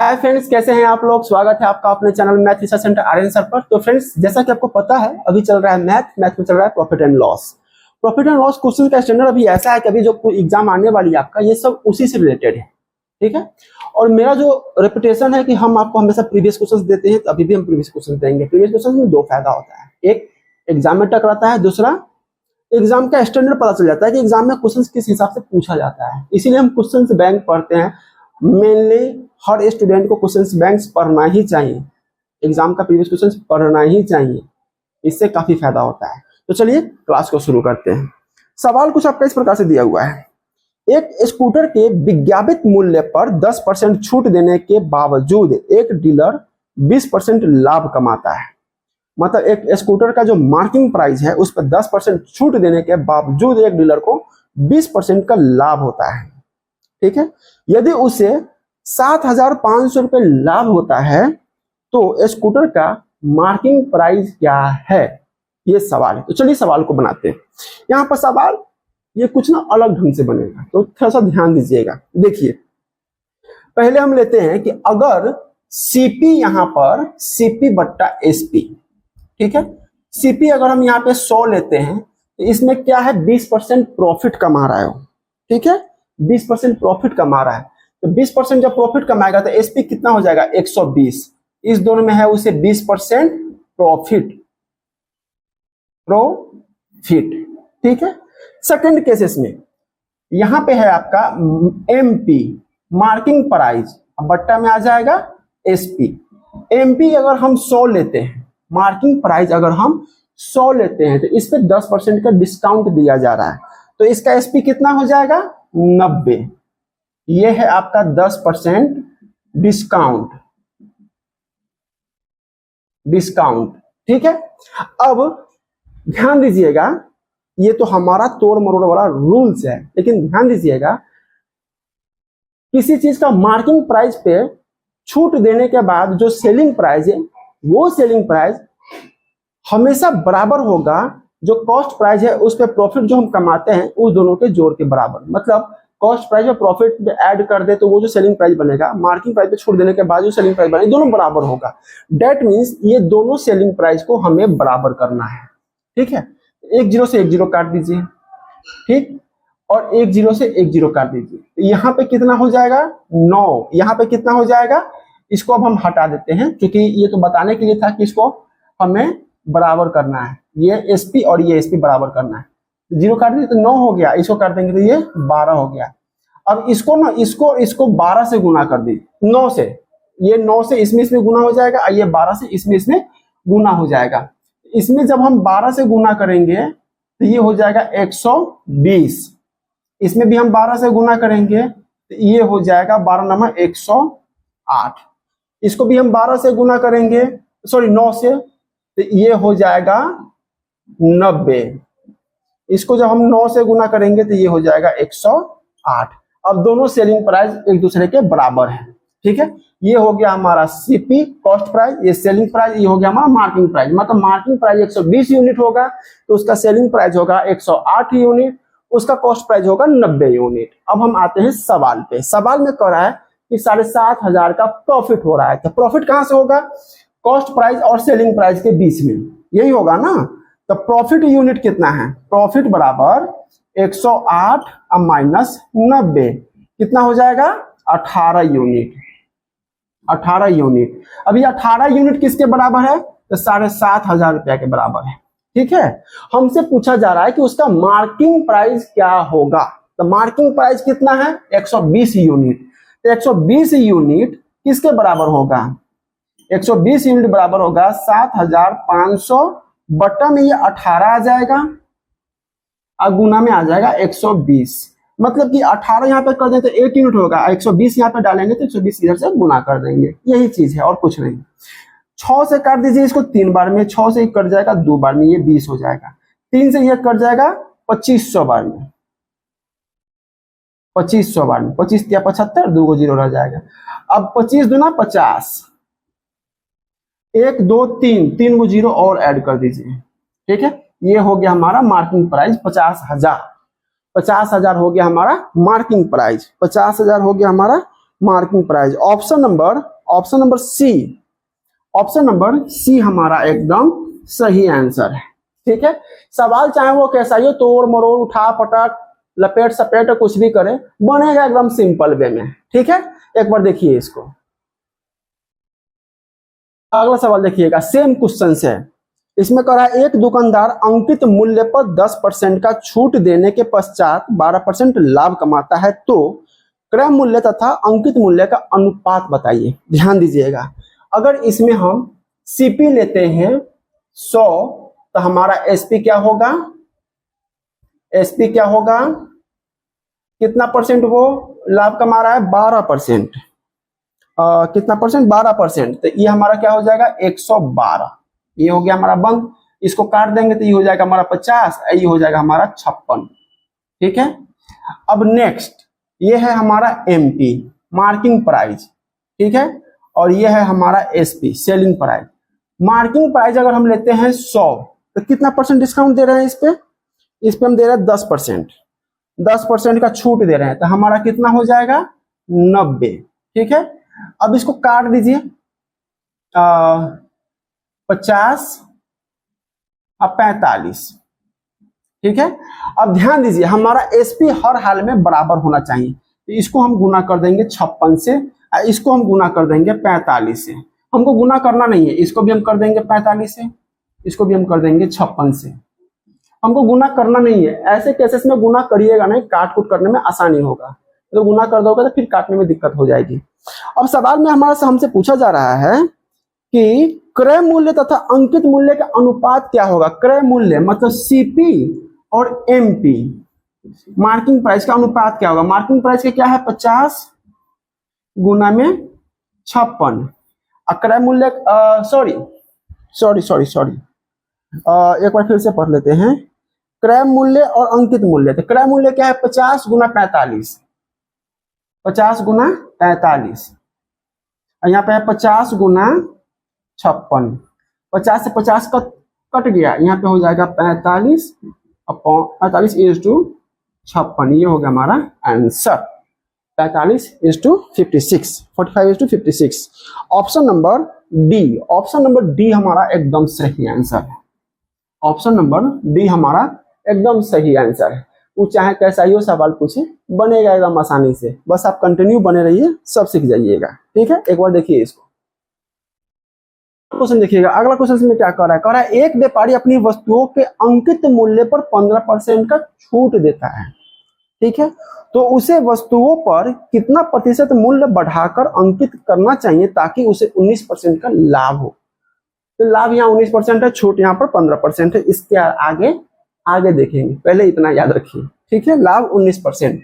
Hi friends, कैसे हैं आप लोग। स्वागत है आपका अपने channel math research centre Aryan sir पर। तो फ्रेंड्स, जैसा कि आपको पता है अभी चल रहा है मैथ में चल रहा है profit and loss. Profit and loss question का स्टैंडर्ड अभी ऐसा है कि अभी जो एग्जाम आने वाली है आपका, ये सब उसी से रिलेटेड है। ठीक है, और मेरा जो रेपुटेशन है कि हम आपको हमेशा प्रीवियस क्वेश्चन देते हैं, तो अभी भी हम प्रीवियस क्वेश्चन देंगे। प्रीवियस क्वेश्चन में दो फायदा होता है, एक एग्जाम में टकराता है, दूसरा एग्जाम का स्टैंडर्ड पता चल जाता है कि एग्जाम में क्वेश्चन किस हिसाब से पूछा जाता है। इसीलिए हम क्वेश्चन बैंक पढ़ते हैं। मेनली हर स्टूडेंट को क्वेश्चन बैंक पढ़ना ही चाहिए, एग्जाम का प्रीवियस क्वेश्चन पढ़ना ही चाहिए, इससे काफी फायदा होता है। तो चलिए क्लास को शुरू करते हैं। सवाल कुछ आपका इस प्रकार से दिया हुआ है। एक स्कूटर के विज्ञापित मूल्य पर 10% छूट देने के बावजूद एक डीलर 20% लाभ कमाता है। मतलब एक स्कूटर का जो मार्किंग प्राइस है उस पर 10% छूट देने के बावजूद एक डीलर को 20% का लाभ होता है। ठीक है, यदि उसे 7,500 रुपए लाभ होता है तो स्कूटर का मार्किंग प्राइस क्या है, ये सवाल है। तो चलिए सवाल को बनाते हैं। यहां पर सवाल ये कुछ ना अलग ढंग से बनेगा, तो थोड़ा सा ध्यान दीजिएगा। देखिए, पहले हम लेते हैं कि अगर सीपी यहां पर सीपी बट्टा एसपी, ठीक है, सीपी अगर हम यहाँ पे 100 लेते हैं तो इसमें क्या है, 20% प्रॉफिट कमा रहा है। ठीक है, 20% प्रॉफिट कमा रहा है, तो 20% जब प्रॉफिट कमाएगा तो एसपी कितना हो जाएगा, 120। इस दोनों में है उसे 20% प्रॉफिट। ठीक है, सेकंड केसेस में यहां पे है आपका एमपी मार्किंग प्राइस, बट्टा में आ जाएगा एसपी। एमपी अगर हम 100 लेते हैं, मार्किंग प्राइस अगर हम 100 लेते हैं तो इस पे 10% का डिस्काउंट दिया जा रहा है, तो इसका एसपी कितना हो जाएगा, 90। ये है आपका 10% डिस्काउंट। ठीक है, अब ध्यान दीजिएगा, ये तो हमारा तोड़ मरोड़ वाला रूल्स है, लेकिन ध्यान दीजिएगा किसी चीज का मार्किंग प्राइस पे छूट देने के बाद जो सेलिंग प्राइस है वो सेलिंग प्राइस हमेशा बराबर होगा जो कॉस्ट प्राइस है उस पे प्रॉफिट जो हम कमाते हैं उस दोनों के जोड़ के बराबर। मतलब कॉस्ट प्राइस और प्रॉफिट में ऐड कर दे तो वो जो सेलिंग प्राइस बनेगा, मार्किंग प्राइस पे छूट देने के बाद जो सेलिंग प्राइस बनेगा, दोनों बराबर होगा। दैट मींस ये दोनों सेलिंग प्राइस को हमें बराबर करना है। ठीक है, एक जीरो से एक जीरो काट दीजिए, ठीक, और एक जीरो से एक जीरो काट दीजिए। यहाँ पे कितना हो जाएगा, 9। यहाँ पे कितना हो जाएगा, इसको अब हम हटा देते हैं क्योंकि ये तो बताने के लिए था कि इसको हमें बराबर करना है, ये एसपी और ये एसपी बराबर करना है। जीरो काट दिए तो 9 हो गया, इसको काट देंगे तो ये 12 हो गया। अब इसको ना इसको 12 से गुना कर दीजिए, 9 से, ये 9 से इसमें गुना हो जाएगा, ये 12 से इसमें गुना हो जाएगा। इसमें जब हम 12 से गुना करेंगे तो ये हो जाएगा 120। इसमें भी हम 12 से गुना करेंगे तो ये हो जाएगा 12 नंबर 108। इसको भी हम 12 से गुना करेंगे, सॉरी 9 से, तो ये हो जाएगा 90। इसको जब हम 9 से गुना करेंगे तो ये हो जाएगा 108। अब दोनों सेलिंग प्राइस एक दूसरे के बराबर है। ठीक है, ये हो गया हमारा सीपी कॉस्ट प्राइस, ये सेलिंग प्राइस, ये हो गया हमारा मार्किंग प्राइस। मतलब मार्किंग प्राइस 120 यूनिट होगा तो उसका सेलिंग प्राइस होगा 108 यूनिट, उसका कॉस्ट प्राइस होगा 90 यूनिट। अब हम आते हैं सवाल पे। सवाल में कह रहा है कि 7,500 का प्रॉफिट हो रहा है, तो प्रॉफिट कहां से होगा, कॉस्ट प्राइस और सेलिंग प्राइस के बीच में, यही होगा ना। तो प्रॉफिट यूनिट कितना है, प्रॉफिट बराबर 108 माइनस 90 कितना हो जाएगा, 18 यूनिट। 18 यूनिट। अब ये 18 यूनिट किसके बराबर है, तो 7,500 रुपया के बराबर है। ठीक है, हमसे पूछा जा रहा है कि उसका मार्किंग प्राइस क्या होगा। तो मार्किंग प्राइस कितना है, 120 यूनिट। तो 120 यूनिट किसके बराबर होगा, 120 यूनिट बराबर होगा 7,500 बट्टा में ये 18 आ जाएगा और गुना में आ जाएगा 120। मतलब कि 18 यहाँ पे कर दें तो 1 यूनिट होगा, 120 यहाँ पे डालेंगे तो 120 इधर से गुना कर देंगे, यही चीज है और कुछ नहीं। 6 से काट दीजिए इसको 3 बार में, 6 से कट जाएगा 2 बार में, ये 20 हो जाएगा। 3 से ये कट जाएगा 2500 बार में, 2500 बार में, 25 या 75, 2 को 0 रह जाएगा। अब 25 दूना 50, 1 2 3, 3 को 0 और ऐड कर दीजिए। ठीक है, ये हो गया हमारा मार्किंग प्राइस 50,000। 50,000 हो गया हमारा मार्किंग प्राइस, 50,000 हो गया हमारा marking price. Option number C हमारा एकदम सही आंसर है। ठीक है, सवाल चाहे वो कैसा ही हो, तोड़ मरोड़ उठा पटक लपेट सपेट कुछ भी करे, बनेगा एकदम सिंपल वे में। ठीक है, एक बार देखिए इसको। अगला सवाल देखिएगा, सेम क्वेश्चन है। इसमें कह रहा है एक दुकानदार अंकित मूल्य पर 10% का छूट देने के पश्चात 12% लाभ कमाता है, तो क्रय मूल्य तथा अंकित मूल्य का अनुपात बताइए। ध्यान दीजिएगा, अगर इसमें हम सीपी लेते हैं 100 तो हमारा एसपी क्या होगा, कितना परसेंट वो लाभ कमा रहा है, 12%। कितना परसेंट, 12%। तो ये हमारा क्या हो जाएगा 112, ये हो गया हमारा बंद। इसको काट देंगे तो ये हो जाएगा हमारा 50, ये हो जाएगा हमारा 56। ठीक है, अब नेक्स्ट ये है हमारा एमपी मार्किंग प्राइस। ठीक है, और ये है हमारा SP selling price. Marking price अगर हम लेते हैं 100 तो कितना परसेंट डिस्काउंट दे रहे हैं इस पे हम दे रहे हैं 10%। 10% का छूट दे रहे हैं तो हमारा कितना हो जाएगा 90। ठीक है, अब इसको काट दीजिए 50 अब 45। ठीक है, अब ध्यान दीजिए हमारा एसपी हर हाल में बराबर होना चाहिए, तो इसको हम गुना कर देंगे 56 से, इसको हम गुना कर देंगे 45 से। हमको गुना करना नहीं है, इसको भी हम कर देंगे 45 से, इसको भी हम कर देंगे 56 से। हमको गुना करना नहीं है, ऐसे केसेस में गुना करिएगा नहीं, काट कूट करने में आसानी होगा। तो गुना कर दोगे तो फिर काटने में दिक्कत हो जाएगी। अब सवाल में हमसे पूछा जा रहा है कि क्रय मूल्य तथा अंकित मूल्य का अनुपात क्या होगा। क्रय मूल्य मतलब सीपी और एमपी मार्किंग प्राइस का अनुपात क्या होगा। मार्किंग प्राइस का क्या है 50 गुना में 56। क्रय मूल्य सॉरी एक बार फिर से पढ़ लेते हैं। क्रय मूल्य और अंकित मूल्य, तो क्रय मूल्य क्या है 50 गुना 45, 50 गुना 45, और यहाँ पे है 50 गुना 56। 50 से 50 कट गया, यहाँ पे हो जाएगा 45 इज टू 56। ये हो गया हमारा answer 45 is to 56, 45 is to 56। Option number D हमारा एकदम सही आंसर है। ऑप्शन नंबर डी हमारा एकदम सही आंसर है। वो चाहे कैसा ही हो सवाल पूछे, बनेगा एकदम आसानी से, बस आप कंटिन्यू बने रहिए, सब सीख जाइएगा। ठीक है, एक बार देखिए इसको। क्वेश्चन देखिएगा, अगला क्वेश्चन में क्या कर रहा है, एक व्यापारी अपनी वस्तुओं के अंकित मूल्य पर 15% का छूट देता है। ठीक है, तो उसे वस्तुओं पर कितना प्रतिशत मूल्य बढ़ाकर अंकित करना चाहिए ताकि उसे 19% का लाभ हो। तो लाभ यहाँ 19% है, छूट यहाँ पर 15% है। इसके आगे देखेंगे, पहले इतना याद रखिए। ठीक है, लाभ 19%।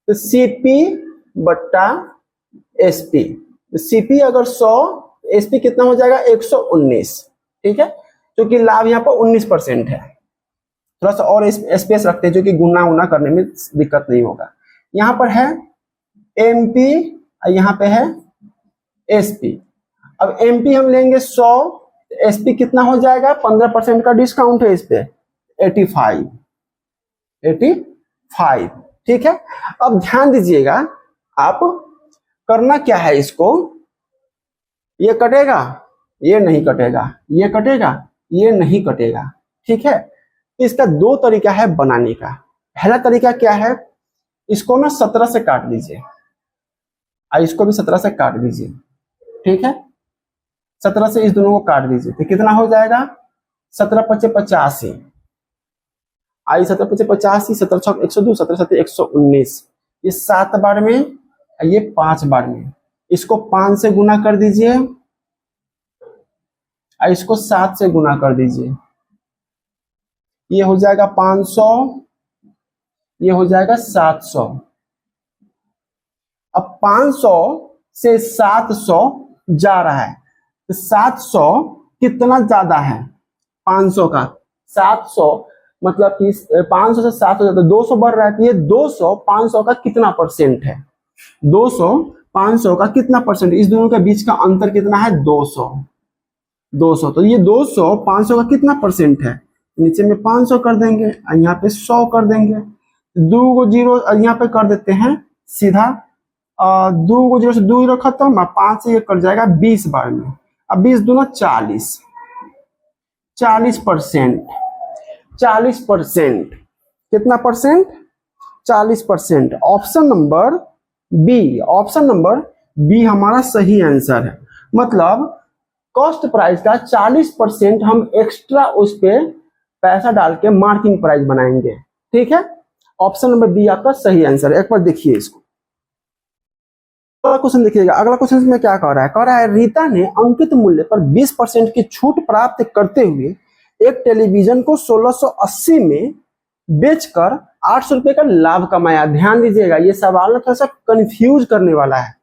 तो सीपी बट्टा एसपी, सीपी अगर 100, एसपी कितना हो जाएगा 119। ठीक है, क्योंकि लाभ यहाँ पर 19% है। थोड़ा सा और स्पेस रखते हैं जो कि गुना उना करने में दिक्कत नहीं होगा। यहाँ पर है एमपी, यहाँ पे है एसपी। अब एमपी हम लेंगे 100, एसपी कितना हो जाएगा, 15% का डिस्काउंट है इस पे 85। ठीक है, अब ध्यान दीजिएगा, आप करना क्या है, इसको ये कटेगा, ये नहीं कटेगा, ये कटेगा, ये नहीं कटेगा। ठीक है, इसका दो तरीका है बनाने का। पहला तरीका क्या है, इसको ना 17 से काट दीजिए, इसको भी 17 से काट दीजिए। ठीक है, 17 से इस दोनों को काट दीजिए तो कितना हो जाएगा 17 × 5 = 85, 17 × 5 = 85, 17 × 6 = 102, 17 × 7 = 119। ये 7 बार में, ये 5 बार में। इसको 5 से गुना कर दीजिए, इसको 7 से गुना कर दीजिए, ये हो जाएगा 500, ये हो जाएगा 700। अब 500 से 700 जा रहा है, तो 700 कितना ज्यादा है 500 का, 700 मतलब कि 500 से 700 ज्यादा, 200 बढ़ रहा है, तो ये 200 500 का कितना परसेंट है, 200 500 का कितना परसेंट, इस दोनों के बीच का अंतर कितना है 200। तो ये 200 500 का कितना परसेंट है, नीचे में 500 कर देंगे, यहाँ पे 100 कर देंगे, 2 को 0 यहाँ पे कर देते हैं सीधा, दो को 0 से 2 रखा था, 5 से ये कट जाएगा 20 बार में। अब 20 दूना 40, 40%, 40%, कितना percent? 40%। Option number B, option number B हमारा सही आंसर है। मतलब कॉस्ट प्राइस का 40% हम एक्स्ट्रा उस पे पैसा डाल के मार्किंग प्राइस बनाएंगे। ठीक है, ऑप्शन नंबर बी आपका सही आंसर है। एक बार देखिए इसको, अगला क्वेश्चन देखिएगा। अगला क्वेश्चन में क्या कह रहा है? कह रहा है रीता ने अंकित मूल्य पर 20% की छूट प्राप्त करते हुए एक टेलीविजन को 1680 में बेचकर 800 रुपए का लाभ कमाया। ध्यान दीजिएगा, ये सवाल थोड़ा सा कंफ्यूज करने वाला है।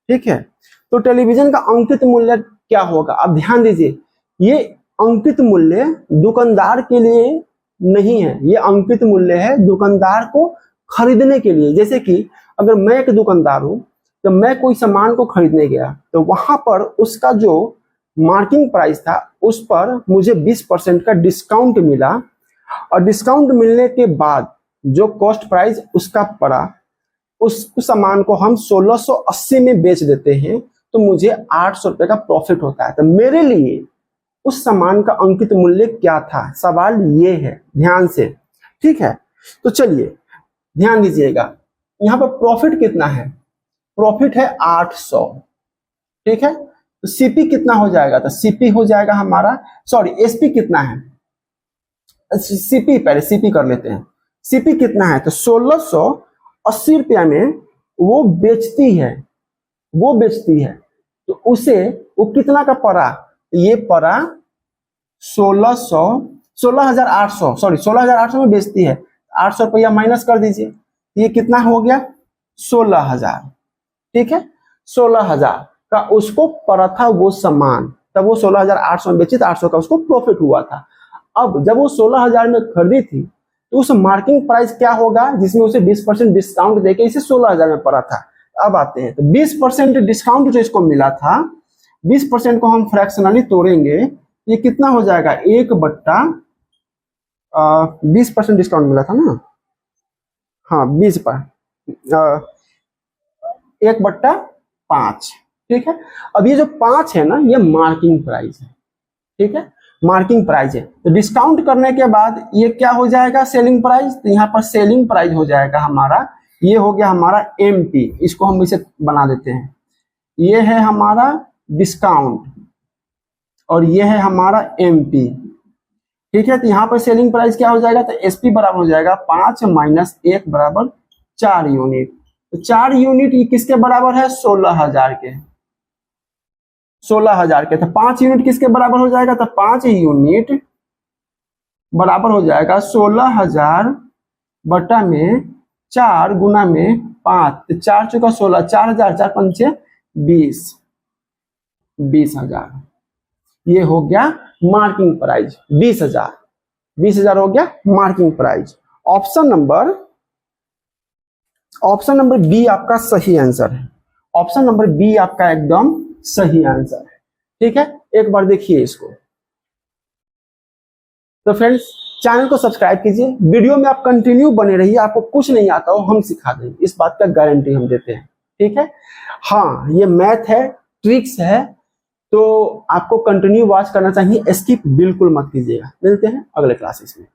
ठीक है, तो टेलीविजन का अंकित मूल्य क्या होगा? अब ध्यान दीजिए, ये अंकित मूल्य दुकानदार के लिए नहीं है, ये अंकित मूल्य है दुकानदार को खरीदने के लिए। जैसे कि अगर मैं एक दुकानदार हूं, तो मैं कोई सामान को खरीदने गया, तो वहां पर उसका जो मार्किंग प्राइस था उस पर मुझे 20% का डिस्काउंट मिला, और डिस्काउंट मिलने के बाद जो कॉस्ट प्राइस उसका पड़ा, उस सामान को हम 1680 में बेच देते हैं, तो मुझे 800 रुपए का प्रॉफिट होता है। तो मेरे लिए उस सामान का अंकित मूल्य क्या था? सवाल ये है, ध्यान से। ठीक है, तो चलिए ध्यान दीजिएगा, यहाँ पर प्रॉफिट कितना है? प्रॉफिट है 800। ठीक है, तो सीपी कितना हो जाएगा? तो सीपी हो जाएगा हमारा, सॉरी एसपी कितना है? सीपी, पहले सीपी कर लेते हैं। सीपी कितना है? तो 1680 रुपया में वो बेचती है, वो बेचती है, तो उसे वो कितना का पड़ा? ये पड़ा 16,800, सॉरी 16,800 में बेचती है। 800 रुपया माइनस कर दीजिए, ये कितना हो गया? 16,000। ठीक है, 16,000 का उसको पड़ा था वो सामान, तब वो 16,800 में बेची, तो 800 का उसको प्रॉफिट हुआ था। अब जब वो 16,000 में खरीदी थी, तो उस मार्किंग प्राइस क्या होगा जिसमें उसे 20% डिस्काउंट देके इसे 16,000 में पड़ा था। अब आते हैं, तो 20% डिस्काउंट जो इसको मिला था, 20% को हम फ्रैक्शनली तोड़ेंगे, ये कितना हो जाएगा? 1/20% डिस्काउंट मिला था ना, हाँ 20 पर 1/5। ठीक है, अब ये जो 5 है ना, ये मार्किंग प्राइस है। ठीक है, मार्किंग प्राइस है, तो डिस्काउंट करने के बाद ये क्या हो जाएगा? Selling price. तो यहाँ पर सेलिंग प्राइस हो जाएगा हमारा, ये हो गया हमारा एमपी, इसको हम इसे बना देते हैं। ये है हमारा डिस्काउंट और ये है हमारा एमपी। ठीक है, तो यहाँ पर सेलिंग प्राइस क्या हो जाएगा? तो एसपी बराबर हो जाएगा 5 - 1 बराबर 4 यूनिट। तो 4 यूनिट ये किसके बराबर है? 16,000 के, 16,000 के। तो 5 यूनिट किसके बराबर हो जाएगा? तो 5 यूनिट बराबर हो जाएगा 16,000 बटा में 4 गुना में 5, तो 4 चौका 16, 4,000, 4 पंचे 20, 20,000। ये हो गया मार्किंग प्राइस, 20,000, 20,000 हो गया marking price. Option number B आपका सही आंसर है। ऑप्शन नंबर बी आपका एकदम सही आंसर है। ठीक है, एक बार देखिए इसको। तो फ्रेंड्स, चैनल को सब्सक्राइब कीजिए, वीडियो में आप कंटिन्यू बने रहिए, आपको कुछ नहीं आता हो हम सिखा देंगे, इस बात का गारंटी हम देते हैं। ठीक है, हाँ ये मैथ है, ट्रिक्स है, तो आपको कंटिन्यू वॉच करना चाहिए, स्किप बिल्कुल मत कीजिएगा। मिलते हैं अगले क्लासेस में।